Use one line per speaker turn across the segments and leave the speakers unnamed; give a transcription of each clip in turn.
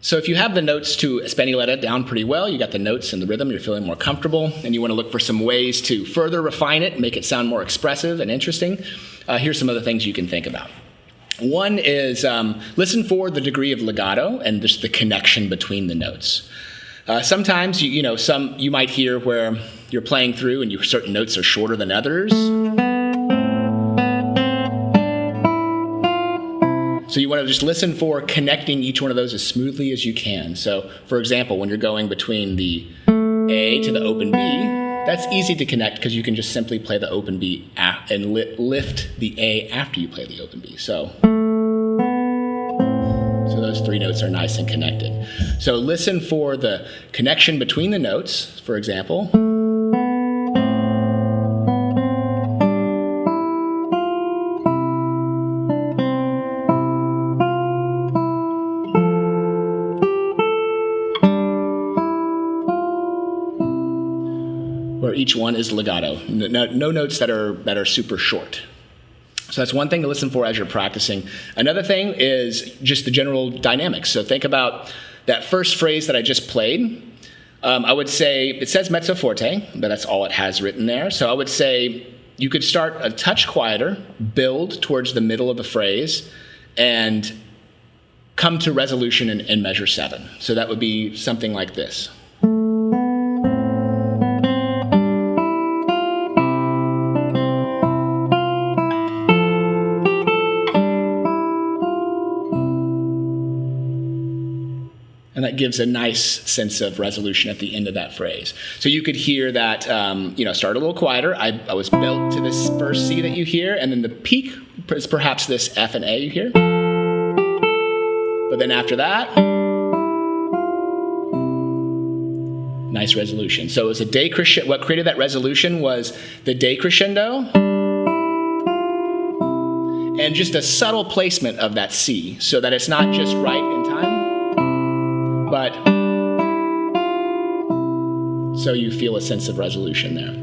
So if you have the notes to Spaniletta down pretty well, you got the notes and the rhythm, you're feeling more comfortable, and you want to look for some ways to further refine it, make it sound more expressive and interesting, here's some other things you can think about. One is listen for the degree of legato and just the connection between the notes. Sometimes you might hear where you're playing through and certain notes are shorter than others. So you want to just listen for connecting each one of those as smoothly as you can. So, for example, when you're going between the A to the open B, that's easy to connect because you can just simply play the open B and lift the A after you play the open B. So those three notes are nice and connected. So listen for the connection between the notes, for example. Where each one is legato. No notes that are super short. So that's one thing to listen for as you're practicing. Another thing is just the general dynamics. So think about that first phrase that I just played. I would say, it says mezzo forte, but that's all it has written there. So I would say you could start a touch quieter, build towards the middle of the phrase, and come to resolution in measure 7. So that would be something like this. And that gives a nice sense of resolution at the end of that phrase. So you could hear that, start a little quieter. I was built to this first C that you hear, and then the peak is perhaps this F and A you hear. But then after that, nice resolution. So it was a decrescendo. What created that resolution was the decrescendo and just a subtle placement of that C so that it's not just right in time, but so you feel a sense of resolution there.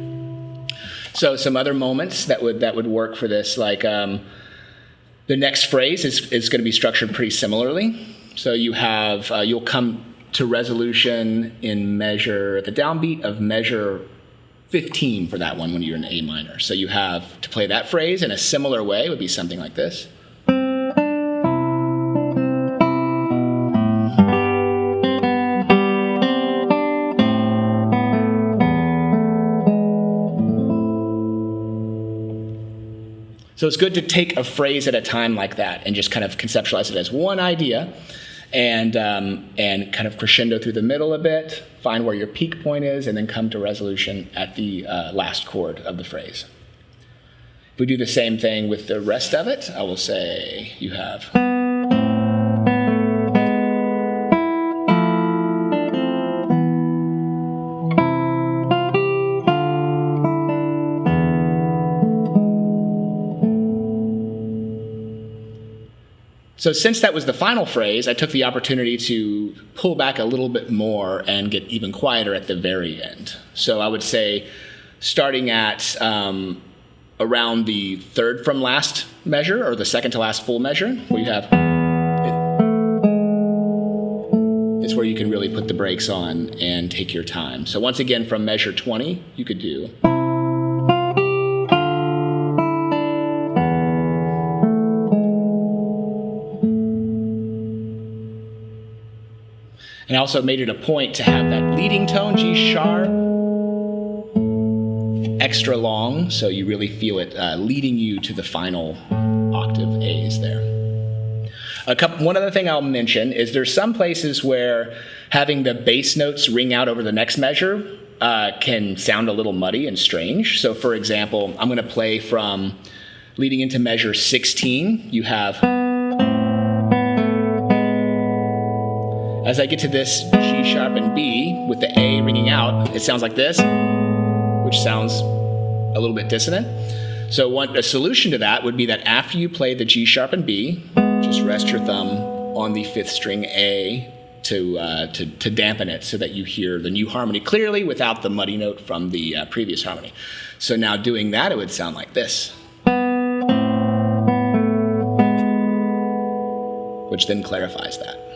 So some other moments that would work for this, like the next phrase is going to be structured pretty similarly. So you have you'll come to resolution in the downbeat of measure 15 for that one when you're in A minor. So you have to play that phrase in a similar way would be something like this. So it's good to take a phrase at a time like that and just kind of conceptualize it as one idea and kind of crescendo through the middle a bit, find where your peak point is, and then come to resolution at the last chord of the phrase. If we do the same thing with the rest of it, I will say you have... So since that was the final phrase, I took the opportunity to pull back a little bit more and get even quieter at the very end. So I would say starting at around the third from last measure, or the second to last full measure, where you have, it's where you can really put the brakes on and take your time. So once again, from measure 20, you could do... And I also made it a point to have that leading tone, G sharp, extra long, so you really feel it leading you to the final octave A's there. One other thing I'll mention is there's some places where having the bass notes ring out over the next measure can sound a little muddy and strange. So for example, I'm going to play from leading into measure 16, you have... As I get to this G sharp and B with the A ringing out, it sounds like this, which sounds a little bit dissonant. So a solution to that would be that after you play the G sharp and B, just rest your thumb on the 5th string A to dampen it so that you hear the new harmony clearly without the muddy note from the previous harmony. So now doing that, it would sound like this, which then clarifies that.